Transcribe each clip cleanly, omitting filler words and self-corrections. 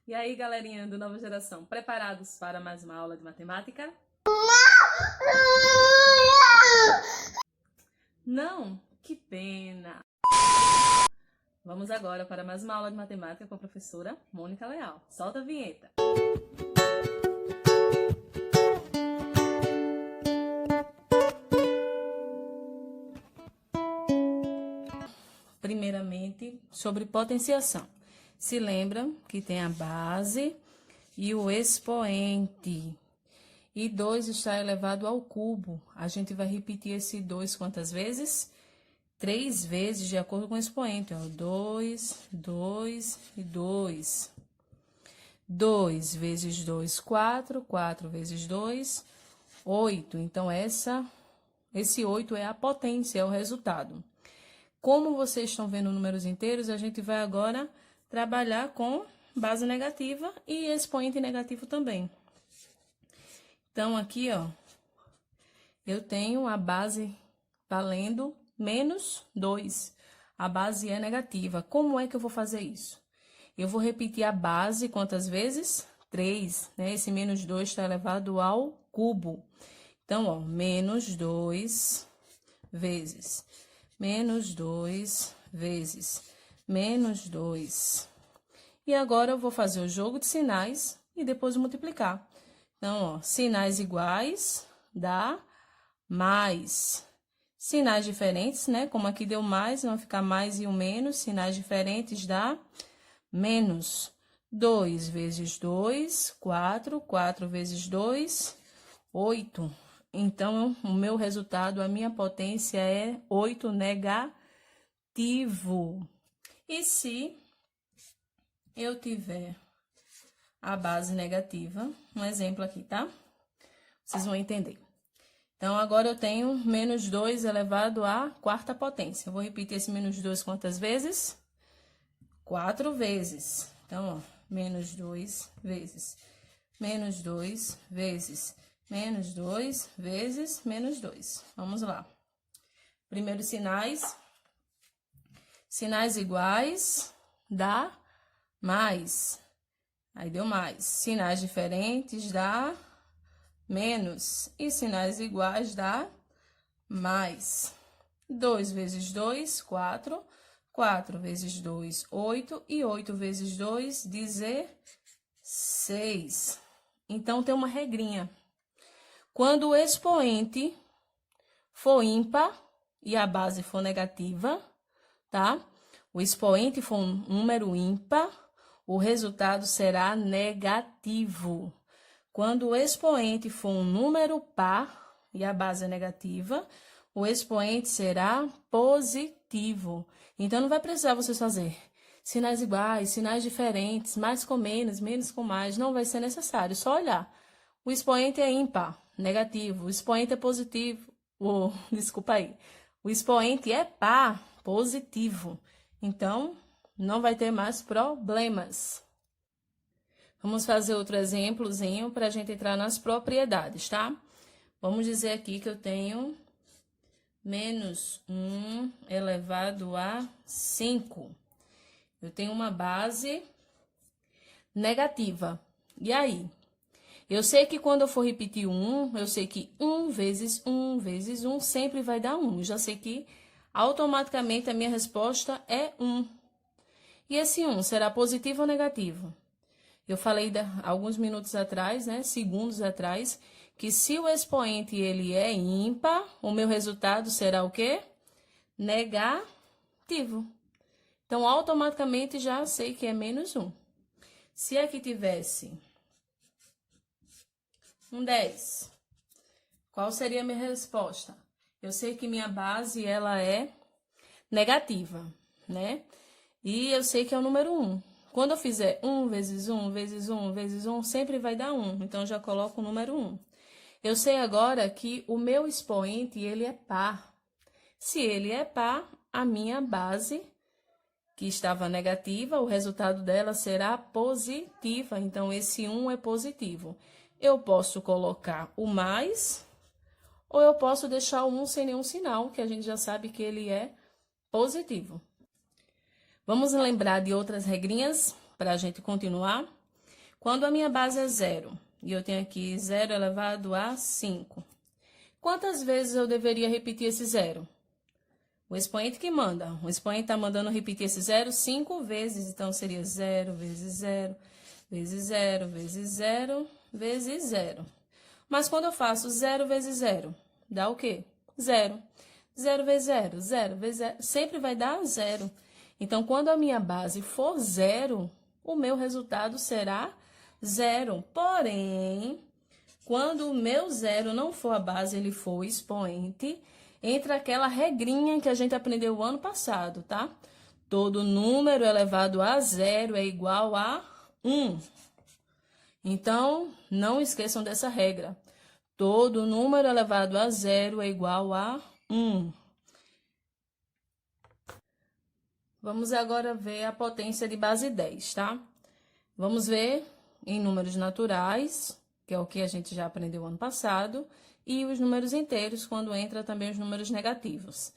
E aí, galerinha do Nova Geração, preparados para mais uma aula de matemática? Não? Que pena! Vamos agora para mais uma aula de matemática com a professora Mônica Leal. Solta a vinheta! Primeiramente, sobre potenciação. Se lembram que tem a base e o expoente. E 2 está elevado ao cubo. A gente vai repetir esse 2 quantas vezes? 3 vezes, de acordo com o expoente. 2, 2 e 2. 2 vezes 2, 4. 4 vezes 2, 8. Então, esse 8 é a potência, é o resultado. Como vocês estão vendo números inteiros, a gente vai agora trabalhar com base negativa e expoente negativo também. Então, aqui, ó, eu tenho a base valendo menos 2. A base é negativa. Como é que eu vou fazer isso? Eu vou repetir a base quantas vezes? 3, né? Esse menos 2 está elevado ao cubo. Então, ó, menos 2 vezes menos 2 vezes menos 2. E agora eu vou fazer o jogo de sinais e depois multiplicar. Então, ó, sinais iguais dá mais. Sinais diferentes, né? Como aqui deu mais, vai ficar mais e o menos. Sinais diferentes dá menos. 2 vezes 2, 4. 4 vezes 2, 8. Então, o meu resultado, a minha potência é 8 negativo. E se eu tiver a base negativa, um exemplo aqui, tá? Vocês vão entender. Então, agora eu tenho menos 2 elevado à quarta potência. Eu vou repetir esse menos 2 quantas vezes? 4 vezes. Então, ó, menos 2 vezes menos 2 vezes menos 2 vezes menos 2. Vamos lá. Primeiro sinais. Sinais iguais dá mais. Aí deu mais. Sinais diferentes dá menos. E sinais iguais dá mais. 2 vezes 2, 4. 4 vezes 2, 8. E 8 vezes 2, 16. Então, tem uma regrinha. Quando o expoente for ímpar e a base for negativa, tá? O expoente for um número ímpar, o resultado será negativo. Quando o expoente for um número par e a base é negativa, o expoente será positivo. Então, não vai precisar vocês fazer sinais iguais, sinais diferentes, mais com menos, menos com mais. Não vai ser necessário, só olhar. O expoente é ímpar, negativo. O expoente é positivo. Desculpa aí. O expoente é par, positivo. Então, não vai ter mais problemas. Vamos fazer outro exemplozinho para a gente entrar nas propriedades, tá? Vamos dizer aqui que eu tenho menos 1 elevado a 5. Eu tenho uma base negativa. E aí? Eu sei que quando eu for repetir 1, eu sei que 1 vezes 1 vezes 1 sempre vai dar 1. Eu já sei que automaticamente a minha resposta é 1. E esse 1 será positivo ou negativo? Eu falei alguns minutos atrás, né, segundos atrás, que se o expoente ele é ímpar, o meu resultado será o quê? Negativo. Então, automaticamente já sei que é menos 1. Se aqui tivesse um 10, qual seria a minha resposta? Eu sei que minha base ela é negativa, né? E eu sei que é o número 1. Quando eu fizer 1 vezes 1 vezes 1 vezes 1, sempre vai dar 1. Então, eu já coloco o número 1. Eu sei agora que o meu expoente, ele é par. Se ele é par, a minha base, que estava negativa, o resultado dela será positiva. Então, esse 1 é positivo. Eu posso colocar o mais, ou eu posso deixar o 1 sem nenhum sinal, que a gente já sabe que ele é positivo. Vamos lembrar de outras regrinhas para a gente continuar? Quando a minha base é 0, e eu tenho aqui 0 elevado a 5, quantas vezes eu deveria repetir esse 0? O expoente que manda. O expoente está mandando repetir esse 0 5 vezes. Então, seria 0 vezes 0, vezes 0, vezes 0, vezes 0. Mas quando eu faço 0 vezes 0, dá o quê? 0. 0 vezes 0, 0 vezes 0, sempre vai dar 0. Então, quando a minha base for 0, o meu resultado será 0. Porém, quando o meu 0 não for a base, ele for o expoente, entra aquela regrinha que a gente aprendeu o ano passado, tá? Todo número elevado a 0 é igual a 1. Então, não esqueçam dessa regra. Todo número elevado a 0 é igual a 1. Vamos agora ver a potência de base 10, tá? Vamos ver em números naturais, que é o que a gente já aprendeu ano passado, e os números inteiros, quando entra também os números negativos.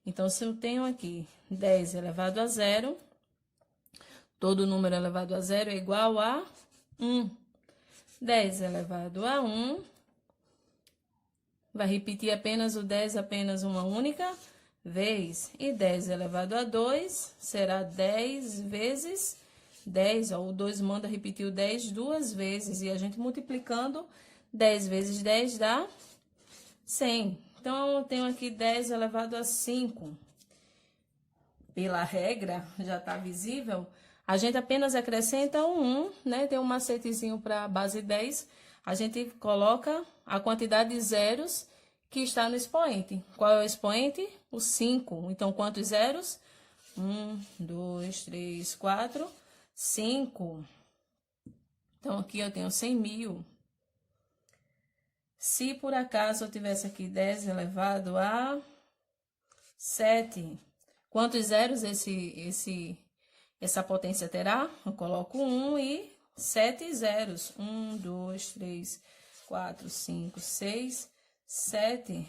Então, se eu tenho aqui 10 elevado a 0, todo número elevado a 0 é igual a 1. 10 elevado a 1, vai repetir apenas o 10 apenas uma única vez. E 10 elevado a 2 será 10 vezes 10. Ó, o 2 manda repetir o 10 duas vezes. E a gente multiplicando, 10 vezes 10 dá 100. Então, eu tenho aqui 10 elevado a 5. Pela regra, já está visível, a gente apenas acrescenta um 1, né? Tem um macetezinho para a base 10. A gente coloca a quantidade de zeros que está no expoente. Qual é o expoente? O 5. Então, quantos zeros? 1, 2, 3, 4, 5. Então, aqui eu tenho 100 mil. Se por acaso eu tivesse aqui 10 elevado a 7, quantos zeros essa potência terá? Eu coloco 1 e 7 zeros. 1, 2, 3, 4, 5, 6, 7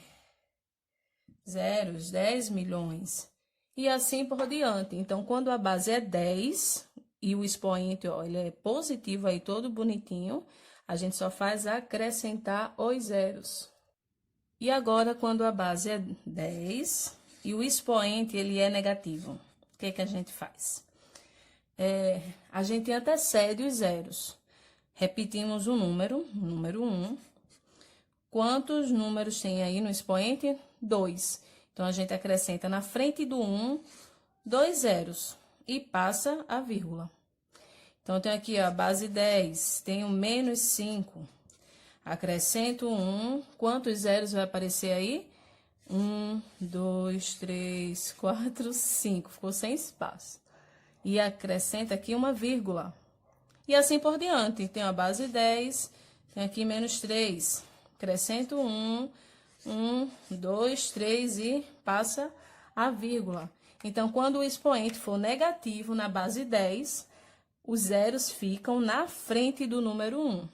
zeros, 10 milhões. E assim por diante. Então, quando a base é 10 e o expoente, ó, ele é positivo aí, todo bonitinho, a gente só faz acrescentar os zeros. E agora, quando a base é 10 e o expoente, ele é negativo, o que que a gente faz? A gente antecede os zeros. Repetimos o número 1. Quantos números tem aí no expoente? 2. Então, a gente acrescenta na frente do 1, 2 zeros e passa a vírgula. Então, eu tenho aqui a base 10, tenho menos 5. Acrescento 1, quantos zeros vai aparecer aí? 1, 2, 3, 4, 5. Ficou sem espaço. E acrescenta aqui uma vírgula. E assim por diante. Tenho a base 10, tenho aqui menos 3. Acrescento 1, 2, 3 e passa a vírgula. Então, quando o expoente for negativo na base 10, os zeros ficam na frente do número 1.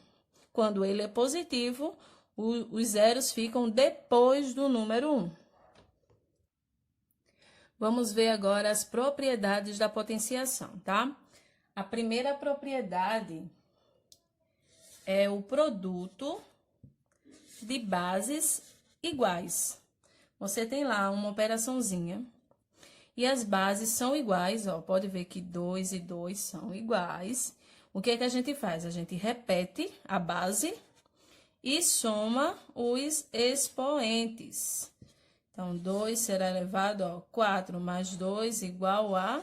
Quando ele é positivo, os zeros ficam depois do número 1. Vamos ver agora as propriedades da potenciação, tá? A primeira propriedade é o produto de bases iguais. Você tem lá uma operaçãozinha e as bases são iguais, ó. Pode ver que 2 e 2 são iguais. O que é que a gente faz? A gente repete a base e soma os expoentes. Então, 2 será elevado a 4 mais 2 igual a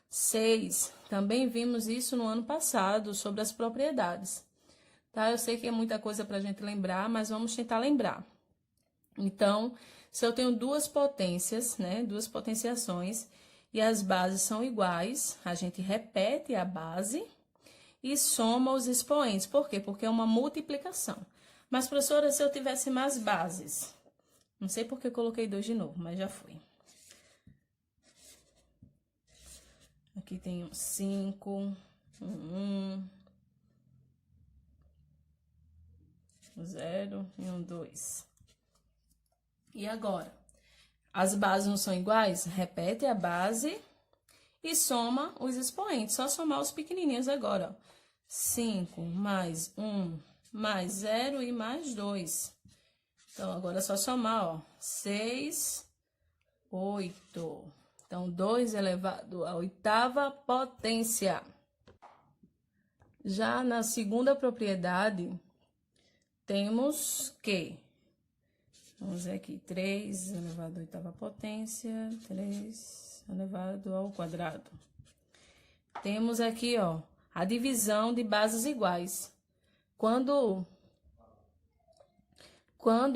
6. Também vimos isso no ano passado, sobre as propriedades. Tá? Eu sei que é muita coisa para a gente lembrar, mas vamos tentar lembrar. Então, se eu tenho duas potências, né, duas potenciações, e as bases são iguais, a gente repete a base e soma os expoentes. Por quê? Porque é uma multiplicação. Mas, professora, se eu tivesse mais bases... Não sei porque eu coloquei 2 de novo, mas já foi. Aqui tem 5, 1, 0 e 2. E agora? As bases não são iguais? Repete a base e soma os expoentes. Só somar os pequenininhos agora, ó. 5 mais 1 mais 0 e mais 2. Então, agora é só somar, ó. 6, 8. Então, 2 elevado à oitava potência. Já na segunda propriedade, temos que... Vamos ver aqui, 3 elevado à oitava potência, 3 elevado ao quadrado. Temos aqui, ó, a divisão de bases iguais. Quando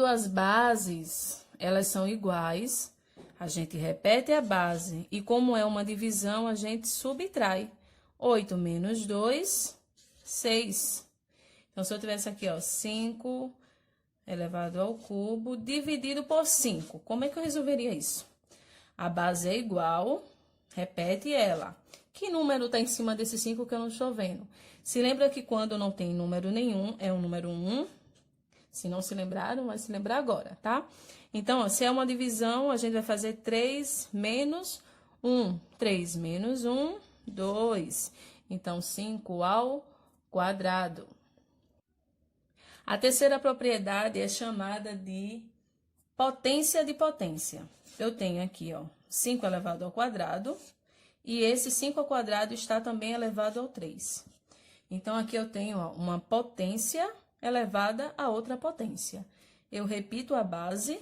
as bases, elas são iguais, a gente repete a base. E como é uma divisão, a gente subtrai. 8 menos 2, 6. Então, se eu tivesse aqui, ó, 5... elevado ao cubo, dividido por 5. Como é que eu resolveria isso? A base é igual, repete ela. Que número está em cima desse 5 que eu não estou vendo? Se lembra que quando não tem número nenhum, é o número 1. Se não se lembraram, vai se lembrar agora, tá? Então, ó, se é uma divisão, a gente vai fazer 3 menos 1. 3 menos 1, 2. Então, 5 ao quadrado. A terceira propriedade é chamada de potência de potência. Eu tenho aqui, ó, 5 elevado ao quadrado, e esse 5 ao quadrado está também elevado ao 3. Então, aqui eu tenho, ó, uma potência elevada a outra potência. Eu repito a base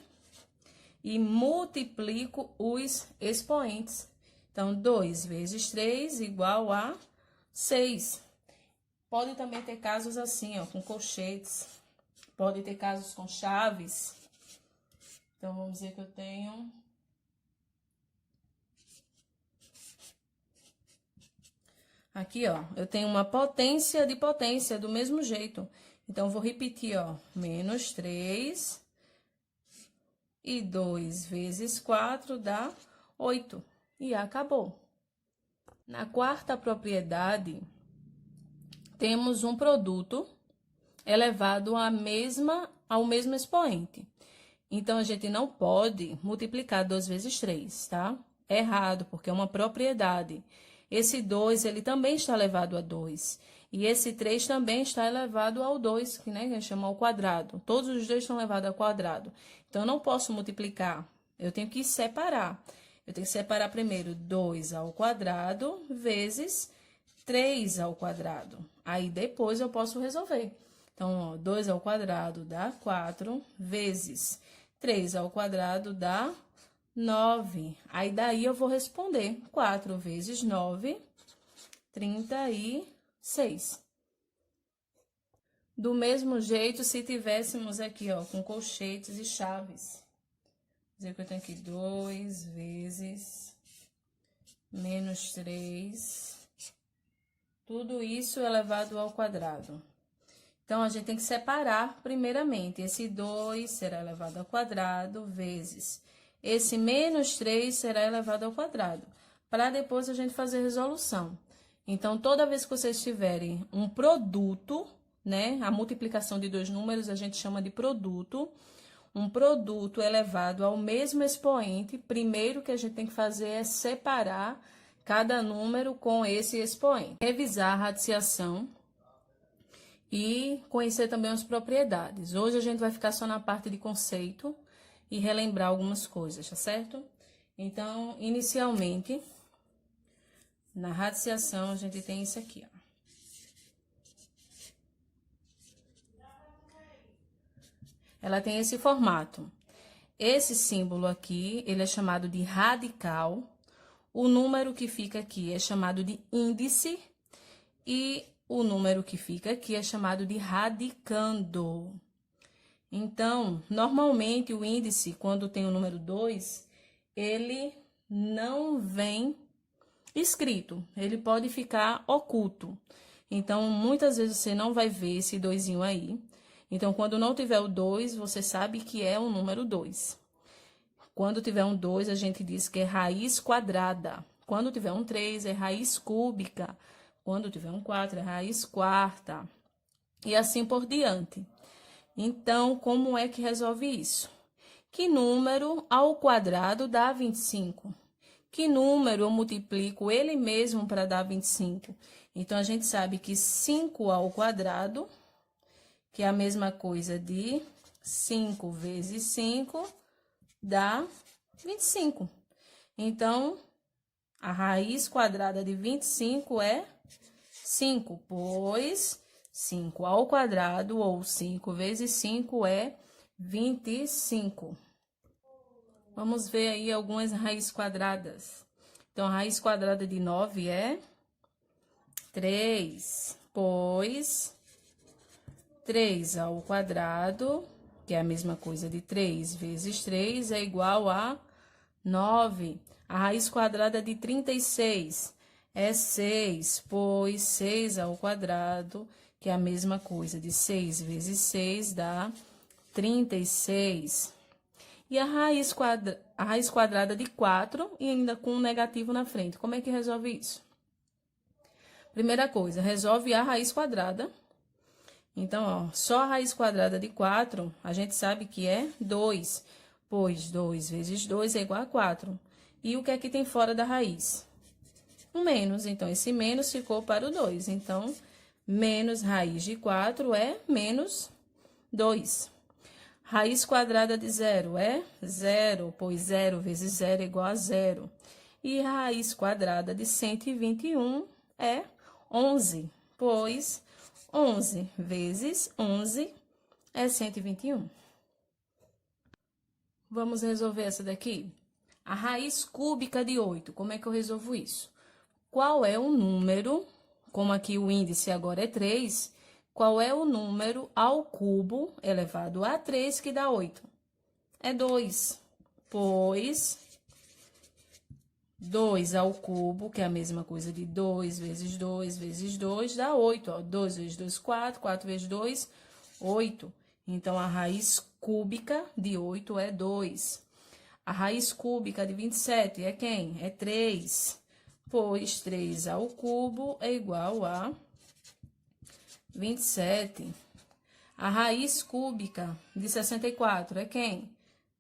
e multiplico os expoentes. Então, 2 vezes 3 igual a 6. Pode também ter casos assim, ó, com colchetes. Pode ter casos com chaves. Então, vamos dizer que eu tenho... Aqui, ó, eu tenho uma potência de potência do mesmo jeito. Então, vou repetir, ó, menos 3 e 2 vezes 4 dá 8. E acabou. Na quarta propriedade, temos um produto elevado ao mesmo expoente. Então, a gente não pode multiplicar 2 vezes 3, tá? É errado, porque é uma propriedade. Esse 2, ele também está elevado a 2. E esse 3 também está elevado ao 2, que, né, a gente chama ao quadrado. Todos os dois estão elevados ao quadrado. Então, eu não posso multiplicar. Eu tenho que separar. Eu tenho que separar primeiro 2 ao quadrado vezes 3 ao quadrado. Aí, depois, eu posso resolver. Então, ó, 2 ao quadrado dá 4, vezes 3 ao quadrado dá 9. Aí, daí, eu vou responder. 4 vezes 9, 36. Do mesmo jeito, se tivéssemos aqui, ó, com colchetes e chaves. Vou dizer que eu tenho aqui 2 vezes menos 3. Tudo isso elevado ao quadrado. Então, a gente tem que separar primeiramente. Esse 2 será elevado ao quadrado, vezes esse menos 3 será elevado ao quadrado. Para depois a gente fazer a resolução. Então, toda vez que vocês tiverem um produto, né? A multiplicação de dois números a gente chama de produto. Um produto elevado ao mesmo expoente, primeiro que a gente tem que fazer é separar cada número com esse expoente. Revisar a radiciação e conhecer também as propriedades. Hoje a gente vai ficar só na parte de conceito e relembrar algumas coisas, tá certo? Então, inicialmente, na radiciação, a gente tem isso aqui, ó. Ela tem esse formato. Esse símbolo aqui, ele é chamado de radical. O número que fica aqui é chamado de índice. E o número que fica aqui é chamado de radicando. Então, normalmente o índice, quando tem o número 2, ele não vem escrito. Ele pode ficar oculto. Então, muitas vezes você não vai ver esse 2zinho aí. Então, quando não tiver o 2, você sabe que é o número 2. Quando tiver um 2, a gente diz que é raiz quadrada. Quando tiver um 3, é raiz cúbica. Quando tiver um 4, é raiz quarta. E assim por diante. Então, como é que resolve isso? Que número ao quadrado dá 25? Que número eu multiplico ele mesmo para dar 25? Então, a gente sabe que 5 ao quadrado, que é a mesma coisa de 5 vezes 5, dá 25. Então, a raiz quadrada de 25 é 5, pois 5 ao quadrado, ou 5 vezes 5, é 25. Vamos ver aí algumas raízes quadradas. Então, a raiz quadrada de 9 é 3, pois 3 ao quadrado, que é a mesma coisa de 3 vezes 3, é igual a 9. A raiz quadrada de 36 é 6, pois 6 ao quadrado, que é a mesma coisa de 6 vezes 6, dá 36. E a raiz quadrada de 4, e ainda com um negativo na frente. Como é que resolve isso? Primeira coisa, resolve a raiz quadrada. Então, ó, só a raiz quadrada de 4, a gente sabe que é 2, pois 2 vezes 2 é igual a 4. E o que é que tem fora da raiz? Um menos, então, esse menos ficou para o 2. Então, menos raiz de 4 é menos 2. Raiz quadrada de 0 é 0, pois 0 vezes 0 é igual a 0. E raiz quadrada de 121 é 11, pois 11 vezes 11 é 121. Vamos resolver essa daqui? A raiz cúbica de 8, como é que eu resolvo isso? Qual é o número, como aqui o índice agora é 3, qual é o número ao cubo elevado a 3 que dá 8? É 2, pois 2 ao cubo, que é a mesma coisa de 2 vezes 2 vezes 2, dá 8. Ó. 2 vezes 2, 4. 4 vezes 2, 8. Então, a raiz cúbica de 8 é 2. A raiz cúbica de 27 é quem? É 3. Pois 3 ao cubo é igual a 27. A raiz cúbica de 64 é quem?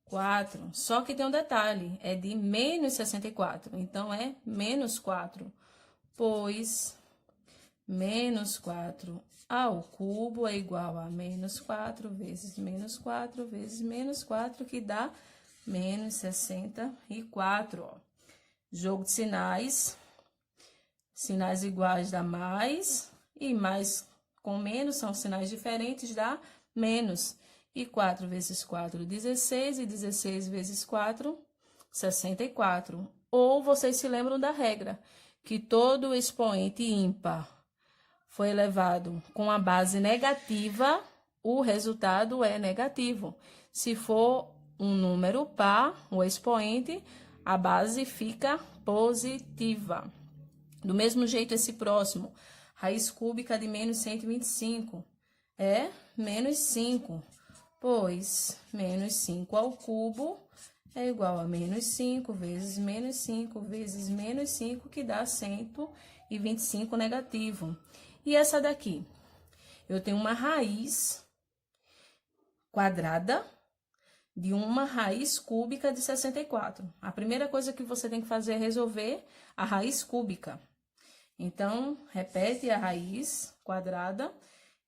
4. Só que tem um detalhe, é de menos 64. Então, é menos 4. Pois menos 4 ao cubo é igual a menos 4 vezes menos 4 vezes menos 4, que dá menos 64. Ó. Jogo de sinais. Sinais iguais dá mais, e mais com menos são sinais diferentes, dá menos. E 4 vezes 4, 16, e 16 vezes 4, 64. Ou vocês se lembram da regra, que todo expoente ímpar foi elevado com a base negativa, o resultado é negativo. Se for um número par, o expoente, a base fica positiva. Do mesmo jeito, esse próximo, raiz cúbica de menos 125, é menos 5, pois menos 5 ao cubo é igual a menos 5 vezes menos 5 vezes menos 5, que dá 125 negativo. E essa daqui? Eu tenho uma raiz quadrada de uma raiz cúbica de 64. A primeira coisa que você tem que fazer é resolver a raiz cúbica. Então, repete a raiz quadrada.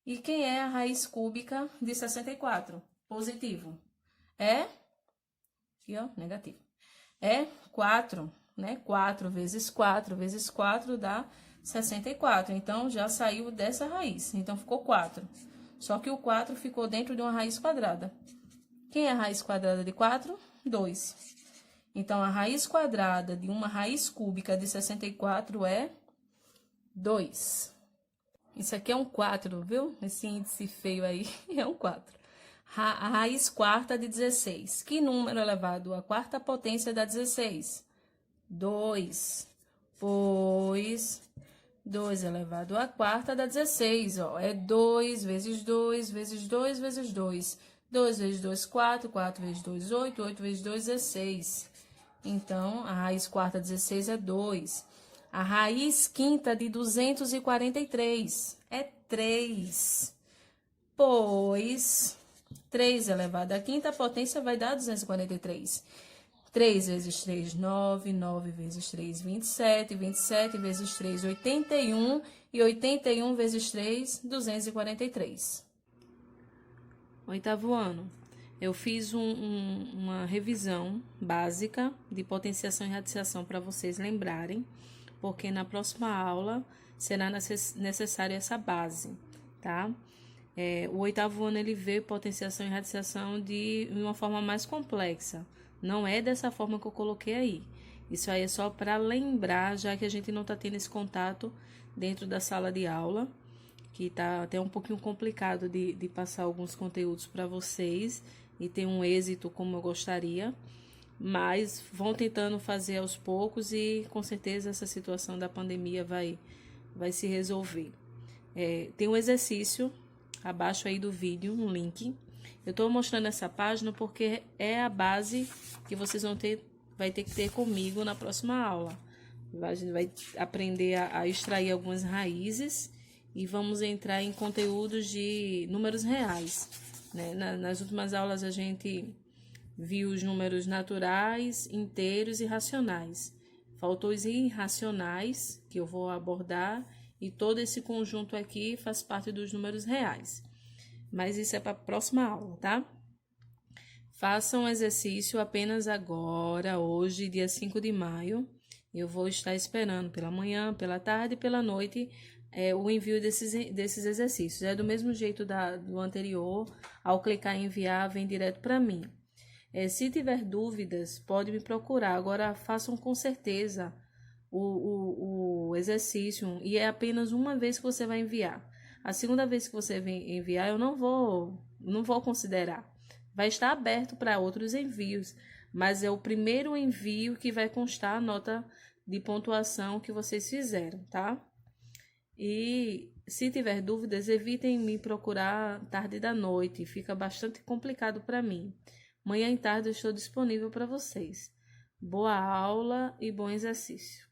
E quem é a raiz cúbica de 64? Positivo. É, aqui ó, negativo. É 4, né? 4 vezes 4 vezes 4 dá 64. Então, já saiu dessa raiz. Então, ficou 4. Só que o 4 ficou dentro de uma raiz quadrada. Quem é a raiz quadrada de 4? 2. Então, a raiz quadrada de uma raiz cúbica de 64 é 2. Isso aqui é um 4, viu? Esse índice feio aí é um 4. A raiz quarta de 16. Que número elevado à quarta potência dá 16? 2. Pois 2 elevado à quarta dá 16, ó. É 2 vezes 2 vezes 2 vezes 2. 2 vezes 2, 4. 4 vezes 2, 8. 8 vezes 2, 16. Então, a raiz quarta de 16 é 2. A raiz quinta de 243 é 3. Pois 3 elevado à quinta potência vai dar 243. 3 vezes 3, 9, 9 vezes 3, 27, 27 vezes 3, 81, e 81 vezes 3, 243. Oitavo ano. Eu fiz uma revisão básica de potenciação e radiação para vocês lembrarem, porque na próxima aula será necessária essa base, tá? O oitavo ano ele vê potenciação e radiação de uma forma mais complexa. Não é dessa forma que eu coloquei aí. Isso aí é só para lembrar, já que a gente não está tendo esse contato dentro da sala de aula, que tá até um pouquinho complicado de passar alguns conteúdos para vocês e ter um êxito como eu gostaria, mas vão tentando fazer aos poucos e com certeza essa situação da pandemia vai se resolver. Tem um exercício abaixo aí do vídeo, um link. Eu estou mostrando essa página porque é a base que vocês vai ter que ter comigo na próxima aula. A gente vai aprender a extrair algumas raízes e vamos entrar em conteúdos de números reais, né? Nas últimas aulas a gente viu os números naturais, inteiros e racionais. Faltou os irracionais, que eu vou abordar, e todo esse conjunto aqui faz parte dos números reais. Mas isso é para a próxima aula, tá? Façam um exercício apenas agora, hoje, dia 5 de maio. Eu vou estar esperando pela manhã, pela tarde e pela noite o envio desses exercícios. É do mesmo jeito do anterior, ao clicar em enviar, vem direto para mim. Se tiver dúvidas, pode me procurar. Agora, façam com certeza o exercício, e é apenas uma vez que você vai enviar. A segunda vez que você vem enviar, eu não vou considerar. Vai estar aberto para outros envios, mas é o primeiro envio que vai constar a nota de pontuação que vocês fizeram, tá? E se tiver dúvidas, evitem me procurar tarde da noite, fica bastante complicado para mim. Manhã e tarde eu estou disponível para vocês. Boa aula e bom exercício.